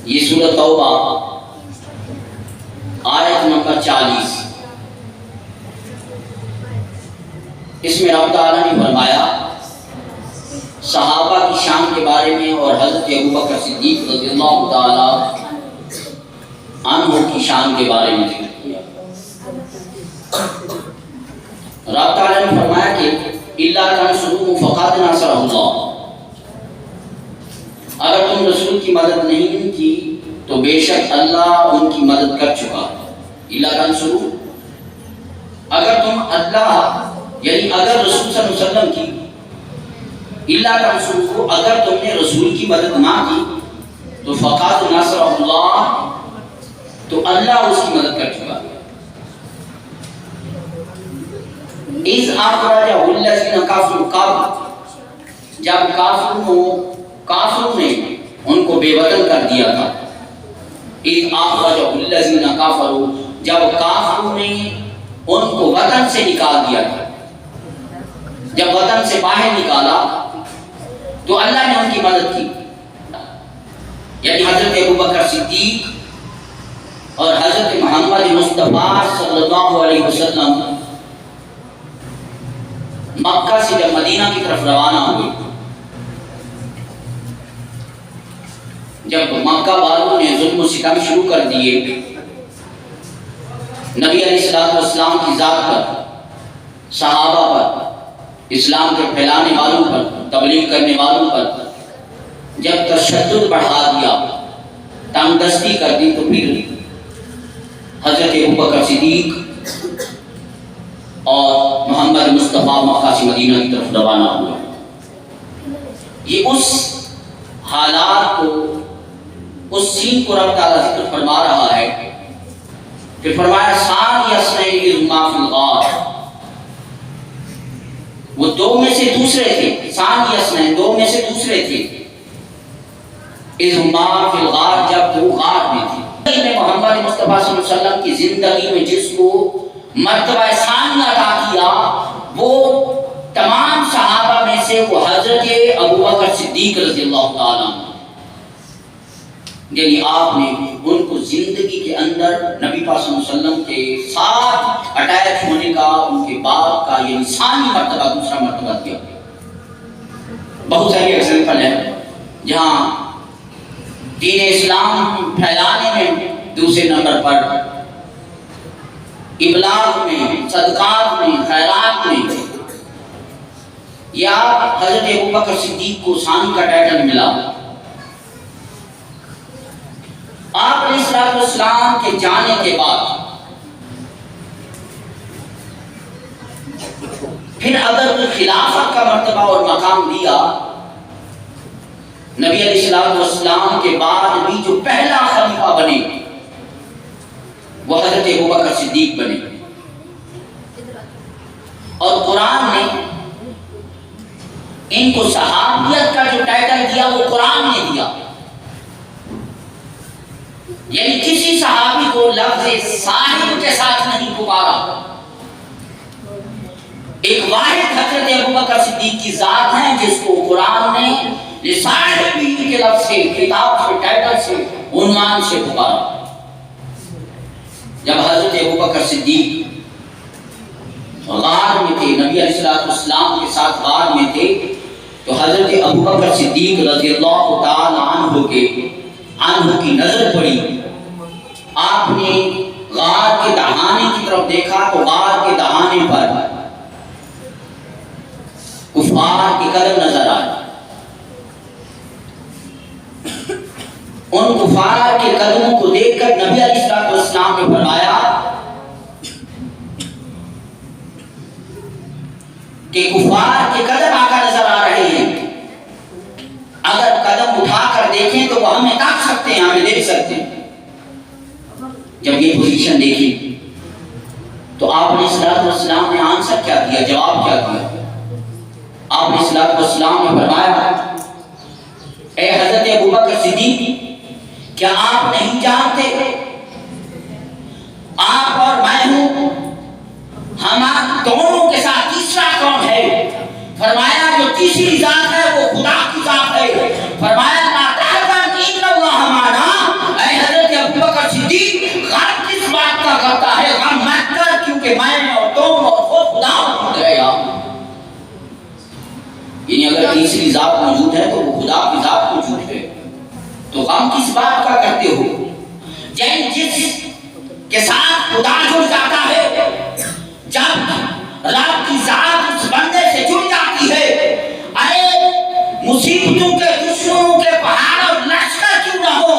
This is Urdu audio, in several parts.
یہ سورۃ توبہ آیت نمبر 40، اس میں رب تعالیٰ نے فرمایا صحابہ کی شان کے بارے میں اور حضرت ابوبکر صدیق رضی اللہ تعالیٰ عنہ کی شان کے بارے میں ذکر کیا۔ رب تعالیٰ نے فرمایا کہ اِلَّا تَنْصُرُوهُ فَقَدْ نَصَرَهُ اللَّهُ، اگر تم رسول کی مدد نہیں کی تو بے شک اللہ ان کی مدد کر چکا۔ اِلَّا تَنْصُرُوهُ، اگر تم اللہ یعنی اگر رسول صلی اللہ علیہ وسلم کی، اِلَّا تَنْصُرُوهُ، اگر تم نے رسول کی مدد نہ کی تو فَقَدْ نَصَرَهُ اللَّهُ، تو اللہ اس کی مدد کر چکا۔ اِذْ أَخْرَجَهُ الَّذِينَ كَفَرُوا، جب کافروں نے ان کو بے وطن کر دیا تھا۔ اِذْ أَخْرَجَهُ الَّذِينَ كَفَرُوا، جب کافروں نے ان کو وطن سے نکال دیا تھا، جب وطن سے باہر نکالا تو اللہ نے ان کی مدد کی، یعنی حضرت ابوبکر صدیق اور حضرت محمد مصطفیٰ صلی اللہ علیہ وسلم مکہ سے جب مدینہ کی طرف روانہ ہوئے، جب مکہ والوں نے ظلم و ستم شروع کر دیے نبی علیہ السلام کی ذات پر، صحابہ پر، اسلام کے پھیلانے والوں پر، تبلیغ کرنے والوں پر جب تشدد بڑھا دیا، تنگ دستی کر دی، تو پھر حضرت ابوبکر صدیق اور محمد مصطفیٰ مکہ سے مدینہ کی طرف روانہ ہوئے۔ یہ اس حالات کو، اس سین کو رب تعالیٰ ذکر فرما رہا ہے کہ فرمایا ثانی اثنین اذ ہما فی الغار، وہ دو میں سے دوسرے تھے، ثانی اثنین، دو میں سے دوسرے تھے، اذ ہما فی الغار، جب وہ غار میں تھے۔ محمد مصطفیٰ صلی اللہ علیہ وسلم کی زندگی میں جس کو مرتبہ ثانیہ عطا کیا، وہ تمام صحابہ میں سے وہ حضرت ابوبکر صدیق رضی اللہ تعالیٰ عنہ، یعنی آپ نے ان کو زندگی کے اندر نبی پاک صلی اللہ علیہ وسلم کے ساتھ اٹیچ ہونے کا، ان کے بعد کا یعنی ثانی مرتبہ، دوسرا مرتبہ دیا۔ بہت ساری ایگزامپل ہے جہاں دین اسلام پھیلانے میں دوسرے نمبر پر، ابلاغ میں، صدقات میں، خیرات میں، یا حضرت ابوبکر صدیق کو ثانی کا ٹائٹل ملا۔ آپ علیہ السلام کے جانے کے بعد پھر اگر خلافت کا مرتبہ اور مقام دیا، نبی علیہ السلام کے بعد بھی جو پہلا خلیفہ بنے وہ حضرت ابوبکر صدیق بنے، اور قرآن نے ان کو صحابیت کا جو ٹائٹل دیا وہ قرآن نے دیا، یعنی کسی صحابی کو لفظ صاحب کے ساتھ نہیں پکارا، ایک واحد حضرت ابوبکر صدیق کی ذات ہے جس کو قرآن نے لصاحبہ کے لفظ سے، خطاب سے، ٹائٹل سے، عنوان سے پکارا۔ جب حضرت ابوبکر صدیق غار میں تھے، نبی علیہ السلام کے ساتھ غار میں تھے، تو حضرت ابوبکر صدیق رضی اللہ تعالی عنہ کی نظر پڑی، آپ نے غار کے دہانے کی طرف دیکھا تو غار کے دہانے پر کفار کے قدم نظر آئے، ان کفار کے قدموں کو دیکھ کر نبی علیہ السلام نے فرمایا کہ کفار کے قدم آقا نظر آ رہے ہیں، اگر قدم اٹھا کر دیکھیں تو وہ ہمیں تاک سکتے ہیں، ہمیں دیکھ سکتے ہیں۔ جب یہ پوزیشن دیکھی تو آپ علیہ السلام نے آنسر کیا دیا، جواب کیا دیا؟ آپ علیہ السلام نے فرمایا اے حضرت ابوبکر صدیق، کیا آپ نہیں جانتے آپ اور میں ہوں، ہم دونوں کے ساتھ تیسرا کون ہے؟ فرمایا جو تیسری ذات ہے وہ خدا کی ذات ہے۔ فرمایا لا تحزن ان اللہ معنا، غم کس بات کا کرتے ہو؟ جس کے ساتھ خدا جڑ جاتا ہے، جب رب کی ذات اس بندے سے جڑ جاتی ہے، ارے مصیبتوں کے دشمنوں کے پہاڑ اور لشکر کیوں نہ ہو،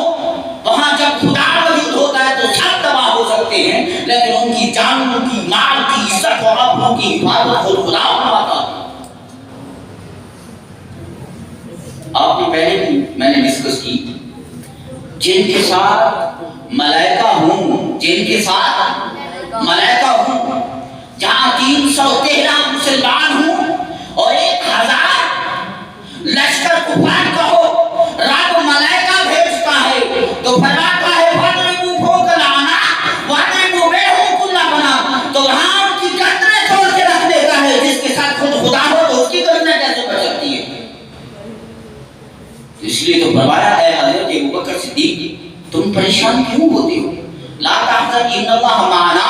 وہاں جب خدا موجود ہوتا ہے تو سب تباہ ہو سکتے ہیں، لیکن ان کی جانوں کی، مال کی، عزت اور آبرو کی حفاظت خود خدا فرماتا ہے۔ آپ نے پہلے بھی میں نے ڈسکس کی، جن کے ساتھ ملائکہ ہوں، جن کے ساتھ ملائکہ ہوں، جہاں 313 مسلمان ہوں اور 1000 لشکر کفار کا ہو، رب ملائکہ بھیجتا ہے تو فرماتا ہے وَاضْرِبُوا فَوْقَ الْأَعْنَاقِ وَاضْرِبُوا بَيْنَهُمْ كُلَّ بَنَانٍ، تو وہاں ان کی گردنیں توڑ کے رکھ دیتا ہے۔ جس کے ساتھ خود خدا ہو تو اس کی گردنیں کیسے بچ سکتی ہے؟ اس لیے تو فرمایا ہے حضرت ابوبکر صدیق، تم پریشان کیوں ہوتے ہو؟ لا تحزن ان اللہ معنا،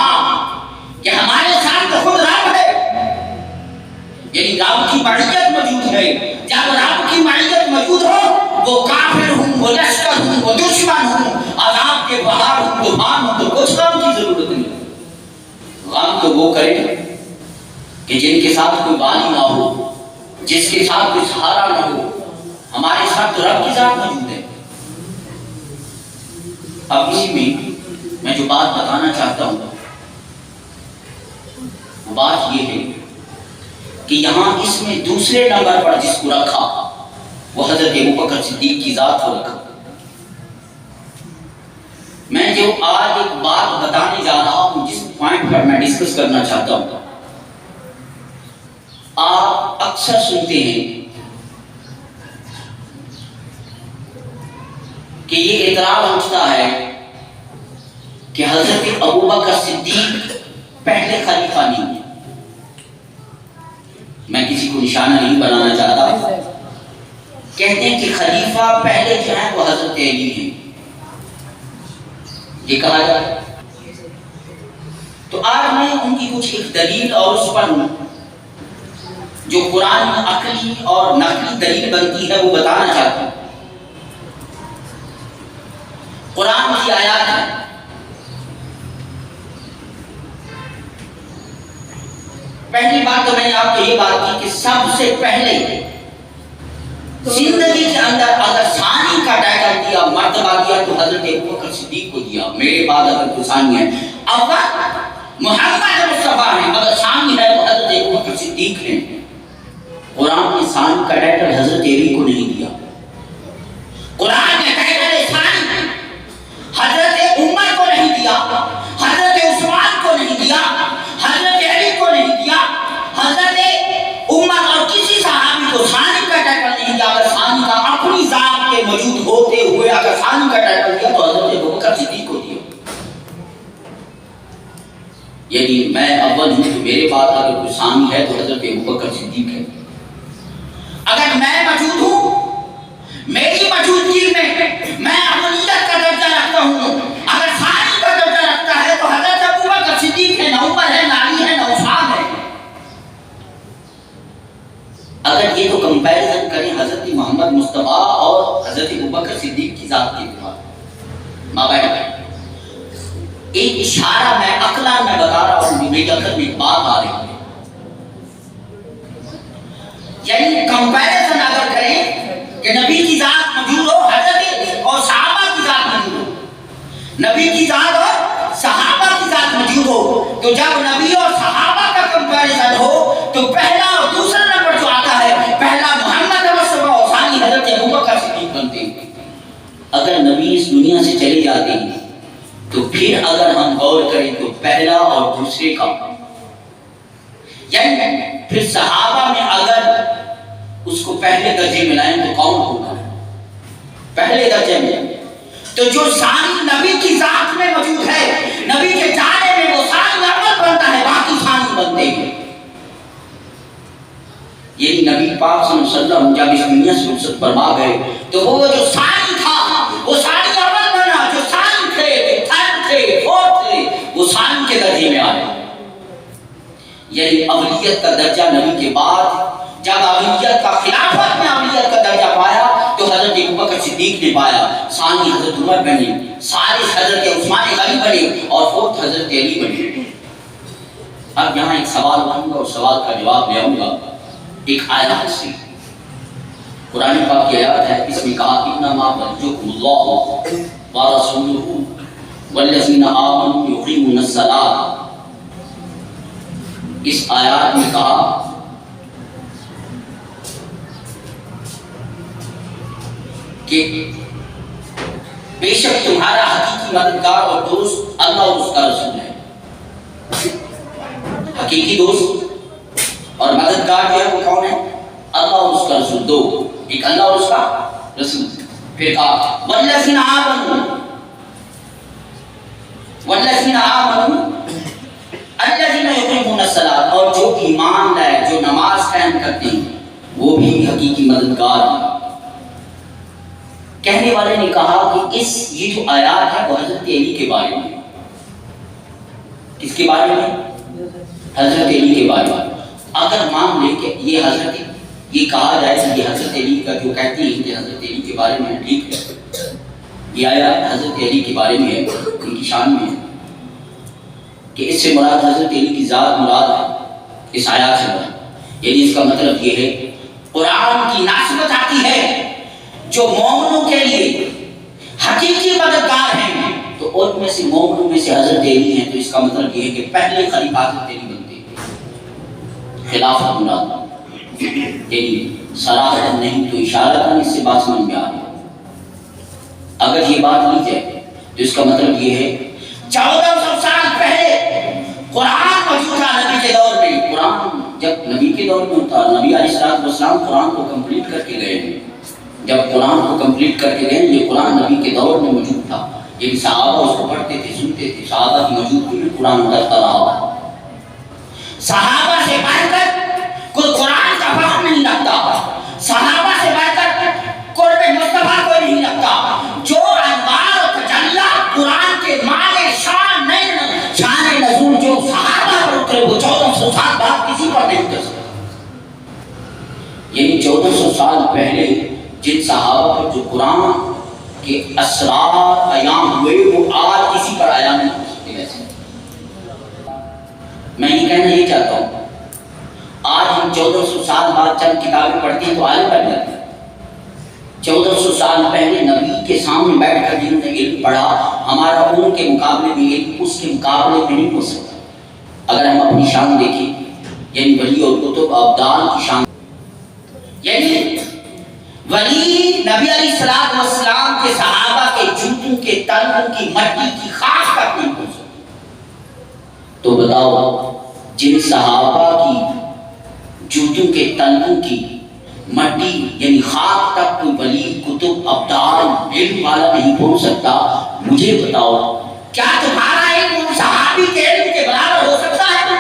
کہ ہمارے ساتھ تو خود رب ہے، یعنی رب کی معیت موجود ہے۔ جب رب کی معیت موجود ہو، وہ کافر ہوں، وہ لشکر ہوں، وہ دشمن ہوں، عذاب کے بہار ہوں، طوفان ہوں، تو کچھ غم کی ضرورت نہیں۔ غم تو وہ کرے کہ جن کے ساتھ کوئی والی نہ ہو، جس کے ساتھ کوئی سہارا نہ ہو۔ ہمارے ساتھ تو رب کی ذات موجود ہے۔ اب اسی میں جو بات بتانا چاہتا ہوں وہ بات یہ ہے کہ یہاں اس میں دوسرے نمبر پر جس کو رکھا وہ حضرت ابوبکر صدیق کی ذات کو رکھا۔ میں جو آج ایک بات بتانے جا رہا ہوں، جس پوائنٹ پر میں ڈسکس کرنا چاہتا ہوں، آپ اکثر سنتے ہیں کہ یہ اعتراض اٹھتا ہے کہ حضرت ابوبکر صدیق پہلے خلیفہ نہیں ہے۔ میں کسی کو نشانہ نہیں بنانا چاہتا، کہتے ہیں کہ خلیفہ پہلے جو ہے وہ حضرت علی ہیں، یہ کہا جاتا ہے۔ تو آج میں ان کی کچھ ایک دلیل اور اس پر جو قرآن میں عقلی اور نقلی دلیل بنتی ہے وہ بتانا چاہتا ہوں۔ قرآن کی آیات ہے، پہلی بات تو میں نے آپ کو یہ بات کی کہ سب سے پہلے زندگی کے اندر اگر ثانی کا ٹائٹل دیا، مرتبہ دیا تو حضرت ابوبکر صدیق کو دیا۔ میرے بعد اگر کوئی ثانی ہے، اول محمد مصطفیٰ ہے، اگر ثانی ہے تو حضرت ابوبکر صدیق ہے۔ قرآن نے ثانی کا ٹائٹل حضرت علی کو نہیں دیا۔ قرآن نے ٹائٹل ثانی حضرت عمر کو نہیں دیا، حضرت عثمان کو نہیں دیا، حضرت علی کو نہیں دیا، حضرت عمر اور کسی صحابی کو ثانی کا ٹائٹل نہیں دیا۔ اگر ثانی کا اپنی ذات کے موجود ہوتے ہوئے اگر ثانی کا ٹائٹل دیا تو حضرت ابوبکر صدیق کو دیا۔ یعنی میں اول ہوں تو میرے بعد اگر کوئی ثانی ہے تو حضرت ابوبکر صدیق ہے۔ اگر میں موجود ہوں، میری موجودگی میں اولویت کا درجہ رکھتا ہوں، اگر ثانی کا درجہ رکھتا ہے تو حضرت ابوبکر صدیق ہے، نہ عمر ہے، نہ علی ہے، نہ عثمان ہے۔ اگر یہ تو کمپیریزن کریں حضرت محمد مصطفیٰ اور حضرت ابوبکر صدیق کی ذات کے بعد، مابین ایک اشارہ میں عقلاً میں بتا رہا ہوں، میری عقل میں ایک بات آ رہی ہے، یعنی کمپیریزن اگر کریں کہ نبی کی ذات موجود ہو، حضرت اور صحابہ کی ذات موجود ہو، نبی کی ذات اور صحابہ کی ذات موجود ہو، تو جب نبی اور صحابہ کا کمپیریزن ہو تو پہلا اور دوسرا نمبر جو آتا ہے، پہلا محمد مصطفیٰ اور ثانی حضرت ابوبکر صدیق بنتے ہیں۔ اگر نبی اس دنیا سے چلے جاتے ہیں تو پھر اگر ہم غور کریں تو پہلا اور دوسرے کا، یعنی پھر صحابہ میں اگر اس کو پہلے درجے میں لائیں تو کون ہوگا؟ پہلے درجے میں تو جو ثانی نبی کی ذات میں موجود ہے، نبی کے جانے میں وہ ثانی اول بنتا ہے، باقی ثانی بنتے ہیں۔ یعنی نبی پاک صلی اللہ علیہ وسلم جب اس دنیا سے رخصت فرما گئے تو وہ جو ثانی تھا وہ ثانی اول بنا، جو ثانی تھے، جو تھرڈ تھے، فورتھ تھے، وہ ثانی کے درجے میں آئے۔ یعنی اولیت کا درجہ نبی کے بعد جب اولیت کا خلافت میں اولیت کا درجہ پایا تو حضرت ابوبکر بکر صدیق نے پایا، ثانی حضرت عمر بنے، ثالث حضرت عثمان غنی بنے اور فورتھ حضرت علی بنے۔ اب یہاں ایک سوال لاؤں گا اور سوال کا جواب لے آؤں گا ایک آیات سے۔ قرآن پاک کی آیات ہے، اس میں کہا انما وليكم الله ورسوله والذین آمنوا یقیمون الصلاۃ۔ اس آیات میں کہا کہ بے شک تمہارا حقیقی مددگار اور دوست اللہ اور اس کا رسول ہے۔ حقیقی دوست اور مددگار جو ہے وہ کون ہے؟ اللہ اور اس کا رسول، دو، ایک اللہ اور اس کا رسول۔ پھر کہا والذین آمنوا، والذین آمنوا الذین یقیمون الصلاۃ، اور جو ایمان لائے، جو نماز قائم کرتے ہیں وہ بھی حقیقی مددگار ہیں۔ کہنے والے نے کہا کہ یہ جو آیات ہے وہ حضرت علی کے بارے میں۔ کس کے بارے میں؟ حضرت علی کے بارے میں۔ اگر مان لے کہ یہ کہا جائے کہ یہ حضرت علی کا جو کہتے ہیں کہ حضرت علی کے بارے میں ٹھیک ہے، یہ آیات حضرت علی کے بارے میں ہے، ان کی شان میں ہے، کہ اس سے مراد حضرت علی کی ذات مراد ہے، اس آیات سے مراد، یعنی اس کا مطلب یہ ہے قرآن کی ناسبت آتی ہے جو مومنوں کے لیے حقیقی مددگار ہیں، تو ان میں سے مومنوں میں سے حضرت علی ہیں، تو اس کا مطلب یہ ہے کہ پہلے خلیفہ حضرت علی بنتے ہیں، خلافت مراد، یعنی صراحت نہیں تو اشارتاً اس سے بات سمجھ میں آ رہی ہے۔ اگر یہ بات لی جائے تو اس کا مطلب یہ ہے 1400 سال پہلے قرآن موجود تھا نبی کے دور میں۔ قرآن جب نبی کے دور میں تھا، نبی علیہ السلام قرآن کو کمپلیٹ کر کے گئے ہیں، جب قرآن کو کمپلیٹ کر کے گئے، یہ قرآن نبی کے دور میں موجود تھا، یہ صحابہ اس کو پڑھتے تھے، سنتے تھے، صحابہ کی موجودگی میں قرآن اترتا رہا۔ صحابہ سے بڑھ کر کوئی قرآن کا فخر نہیں رکھتا، صحابہ سے بڑھ کر قرب مصطفیٰ کوئی نہیں رکھتا۔ جو انوار و تجلی قرآن کے معنی شان نزول جو صحابہ پر اترے وہ 1400 سال بعد کسی پر نہیں اتر سکتا۔ یعنی 1400 سال پہلے جن صحابہ پر جو قرآن کے اسرار ایام ہوئے وہ آج کسی پر آیا نہیں ہو سکتے۔ ویسے میں یہ کہنا یہ چاہتا ہوں، آج ہم 1400 سال بعد چند کتابیں پڑھتے ہیں تو عالم بن جاتے ہیں۔ 1400 سال پہلے نبی کے سامنے بیٹھ کر جنہوں نے علم پڑھا، ہمارا ان کے مقابلے میں علم اس کے مقابلے میں نہیں ہو سکتا۔ اگر ہم اپنی شان دیکھیں، یعنی ولی اور کتب ابدال کی شان، یعنی ولی نبی علیہ السلام کے صحابہ کے جوتوں کے تلووں کی مٹی کی خاص تک نہیں ہو سکتی۔ تو بتاؤ جن صحابہ کی جوتوں کے تلووں کی مٹی یعنی خاک تک کوئی ولی کتب ابدال علم والا نہیں پہنچ سکتا، مجھے بتاؤ کیا تمہارا علم ان صحابی کے علم کے برابر ہو سکتا ہے؟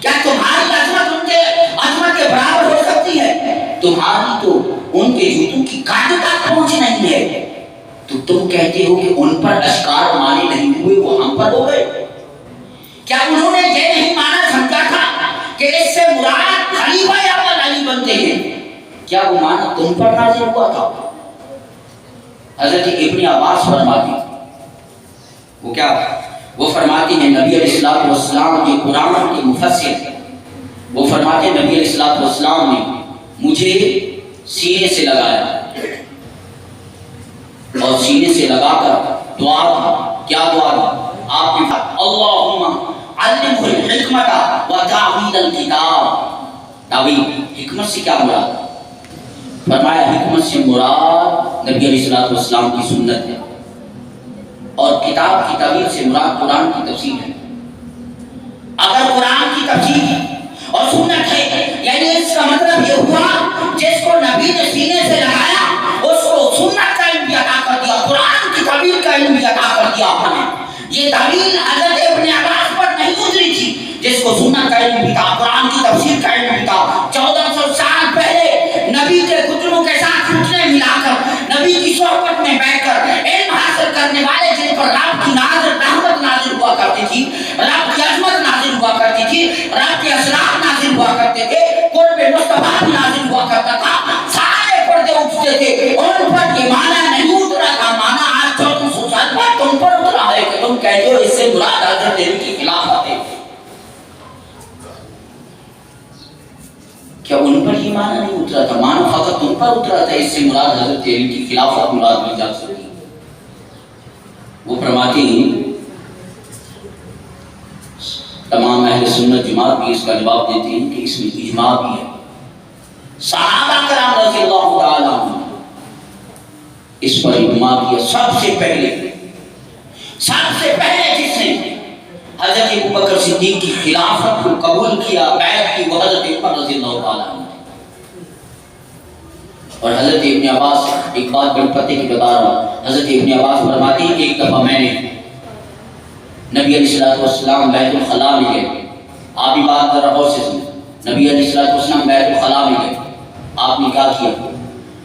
کیا تمہاری عظمت ان کے عظمت کے برابر ہو سکتی ہے؟ تمہاری تو ان کے جوتوں کی کاٹ تک پہنچ نہیں ہے، تو تم کہتے ہو کہ ان پر اشکار مانے نہیں ہوئے، وہ ہم پر ہو گئے۔ کیا انہوں نے یہ نہیں مانا سمجھا تھا کہ اس سے مراد خلیفہ اول علی بنتے ہیں؟ کیا وہ مانا تم پر نازل ہوا تھا؟ حضرت ابن عباس فرماتے ہیں، وہ کیا وہ فرماتے ہیں نبی علیہ السلام جو قرآن کے مفسر ہیں، وہ فرماتے ہیں نبی علیہ السلام نے مجھے سینے سے لگایا اور سینے سے لگا کر دعا دی۔ کیا دعا دی؟ آپ نے اللہم علمہ الحکمت و تعویل الکتاب۔ تعویل حکمت سے کیا مراد؟ فرمایا حکمت سے مراد نبی علیہ السلام کی سنت ہے، اور کتاب کی تعویل سے مراد قرآن کی تفسیر ہے۔ اگر قرآن کی تفسیر اور سنت ہے، یعنی اس کا مطلب یہ ہوا جس کو نبی نے سینے سے لگایا اس کو سنت کا علم بھی عطا کر دیا، قرآن کی تعویل کا علم بھی عطا کر دیا آپ نے۔ یہ تعویل حضرت ابن عباس پر نہیں گزری تھی، جس کو سنت کا علم بھی تھا، قرآن کی تفسیر کا علم بھی تھا۔ 1400 سال پہلے نبی کے کتبوں کے ساتھ اٹھنے ملا کر نبی کی صحبت میں بیٹھ کر علم حاصل کرنے والے جن پر رب کی رحمت نازل ہوا کرتی تھی، رب کی عظمت نازل ہوا کرتی تھی، رب کے اسرار نازل ہوا کرتے تھے، قرب مصطفیٰ نازل ہوا کرتا تھا، سارے پردے اٹھتے تھے، ان کہتے ہو اس سے مراد حضرت علی کی خلافت ہے، کیا ان پر یہ معنی نہیں اترا تھا؟ معنی فقط ان پر اترا تھا اس سے مراد حضرت علی کی خلافت مراد لی جا سکتی؟ وہ فرماتے ہیں تمام اہل سنت جماعت بھی اس کا جواب دیتے ہیں کہ اس میں اجماع بھی ہے، صحابہ کرام رضی اللہ تعالیٰ عنہ اس پر اجماع کیا۔ سب سے پہلے جس نے حضرت ابوبکر صدیق کی خلافت کو قبول کیا، بیعت کی، وہ حضرت عمر رضی اللہ تعالیٰ عنہ۔ اور حضرت ابن عباس ایک بات بڑی پتے کی بتا رہا ہوں، حضرت ابن عباس فرماتے ہیں ایک دفعہ میں نے نبی علیہ السلام بیت الخلاء میں گئے، آپ بھی بات کر رہا ہو سے نبی علیہ السلام بیت الخلاء میں گئے، آپ نے کیا کیا؟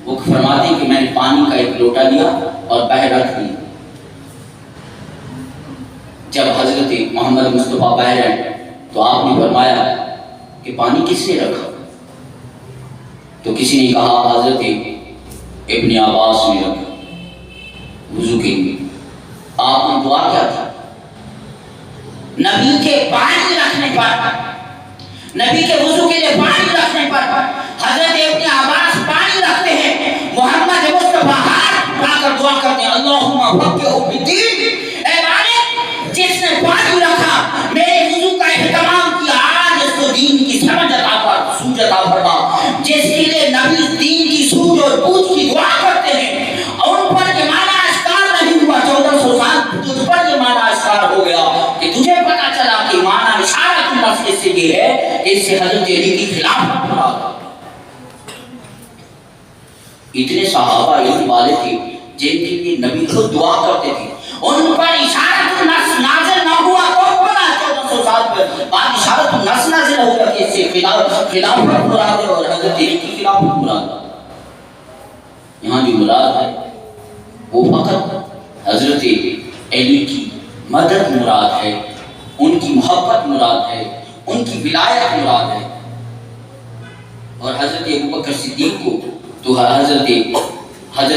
وہ فرماتے ہیں کہ میں نے پانی کا ایک لوٹا لیا اور باہر رکھ دیا۔ جب حضرت محمد مصطفیٰ باہر آئے تو آپ نے فرمایا کہ پانی کس نے رکھا؟ تو کسی نے کہا حضرت ابن عباس نے رکھا وضو کے لیے۔ آپ نے دعا کیا تھا؟ نبی کے پانی رکھنے پر، نبی کے وضو کے لیے پانی رکھنے پر حضرت ابن عباس پانی رکھتے ہیں، محمد مصطفیٰ ہاتھ اٹھا کر دعا کرتے ہیں اللہم فقہہ فی الدین، اے مالک جس نے پانی رکھا میرے وضو کا اہتمام کیا، آج اس کو دین کی سمجھ عطا کر، سوجھ عطا فرما۔ جس کے لیے نبی دین کی سوجھ اور بوجھ کی دعا کرتے ہیں اور ان پر یہ معنی اشکار نہیں ہوا، 1400 سال تجھ پر یہ معنی اشکار ہو گیا کہ تجھے پتا چلا کہ معنی اشارہ کی نفس سے یہ ہے کہ اس سے حضرت علی کی خلافت مراد۔ اتنے صحابہ علم والے تھے جن کے لیے نبی کو دعا کرتے تھے، ان پر اشارت النص نازل نہ ہوا تو بنا 1400 سال پر بعد اشارت النص نازل ہوا کہ اس سے خلافت مراد ہے اور حضرت علی کی خلافت مراد ہے۔ یہاں جو مراد ہے وہ فقط حضرت علی کی مدد مراد ہے، ان کی محبت مراد ہے، ان کی ولایت مراد ہے۔ اور حضرت ابوبکر صدیق کو تو حضرت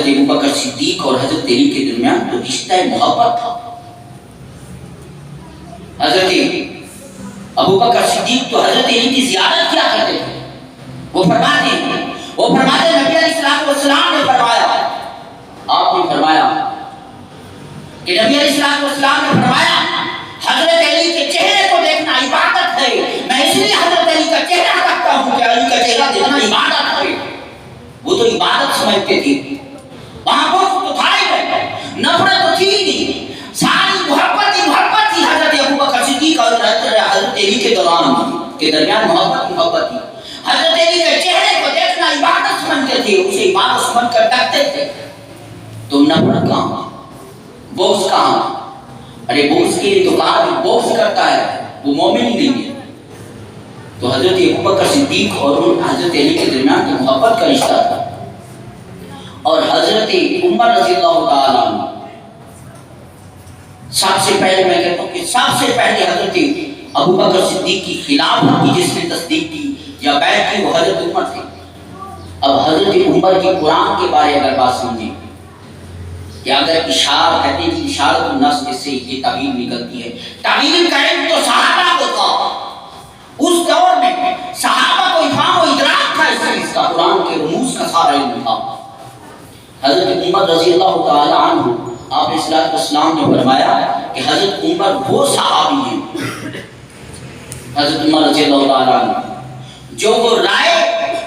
ابوبکر صدیق اور حضرت علی کے درمیان تو رشتہ محبت تھا۔ حضرت ابوبکر صدیق تو حضرت علی کی زیارت کیا کرتے تھے، وہ فرماتے نبی علیہ السلام نے فرمایا، آپ نے فرمایا کہ نبی علیہ السلام نے فرمایا حضرت علی کے چہرے کو دیکھنا عبادت ہے، میں اس لیے حضرت علی کا چہرہ رکھتا ہوں کہ علی کا چہرہ دیکھنا عبادت ہے۔ وہ تو عبادت سمجھتے تھے، وہاں بغض تو تھا ہی نہیں، نفرت تو تھی نہیں، ساری محبت تھی حضرت ابوبکر صدیق اور حضرت علی کے درمیان محبت تھی۔ حضرت علی کے چہرے کو دیکھنا عبادت سمجھتے تھے، اسے عبادت سمجھ کر ڈرتے تھے۔ تو نفرت کہاں، بغض کہاں؟ ارے بغض کے لیے تو کہا کہ بغض کرتا ہے وہ مومن ہی نہیں ہے۔ تو حضرت ابوبکر صدیق اور حضرت علی کے درمیان تو محبت کا رشتہ تھا۔ اور حضرت عمر رضی اللہ تعالیٰ عنہ سب سے پہلے میں کہتا ہوں کہ سب سے پہلے حضرت ابوبکر صدیق کی خلافت کی جس نے تصدیق کی یا بیعت کی وہ حضرت عمر تھے۔ اب حضرت عمر کی قرآن کے بارے اگر بات سمجھیں کہ اگر اشارت کہتے ہیں کہ اشارت النص اس سے یہ تعبیر نکلتی ہے، تعبیر کا علم تو صحابہ کو تھا، اس دور میں صحابہ کو افہام و ادراک تھا اس چیز کا، قرآن کے رموز کا سارا علم تھا۔ حضرت عمر رضی اللہ تعالی عنہ آپ نے صلی اللہ علیہ وسلم نے فرمایا کہ حضرت عمر وہ صحابی ہیں، حضرت عمر رضی اللہ تعالی عنہ جو وہ رائے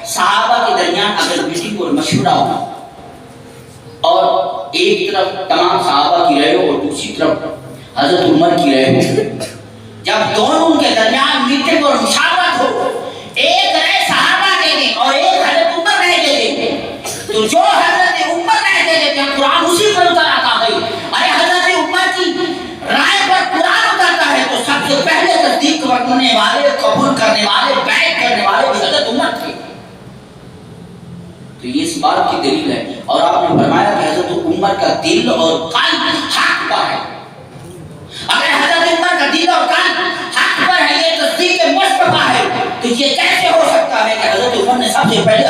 صحابہ کے درمیان اگر میٹنگ اور مشورہ ہو اور ایک طرف تمام صحابہ کی رائے ہو اور دوسری طرف حضرت عمر کی رائے ہو، جب دونوں کے درمیان میٹنگ اور مشاورت ہو، ایک رائے صحابہ دے دیں اور ایک حضرت عمر رائے دے دیں، تو جو حضرت عمر رائے دے دیتے ہیں قرآن اسی پر اتر آتا ہے۔ ارے حضرت عمر کی رائے پر قرآن اترتا ہے تو سب سے پہلے تصدیق کرنے والے، قبول کرنے والے، بیعت کرنے والے بھی حضرت عمر تھے۔ تو یہ اس بات کی دلیل ہے۔ اور آپ نے فرمایا کہ حضرت عمر کا دل اور قلب حق پر ہے۔ اگر حضرت عمر کا دل اور قلب حق پر ہے، یہ تصدیق مصطفیٰ ہے، تو یہ کیسے ہو سکتا ہے کہ حضرت عمر نے سب سے پہلے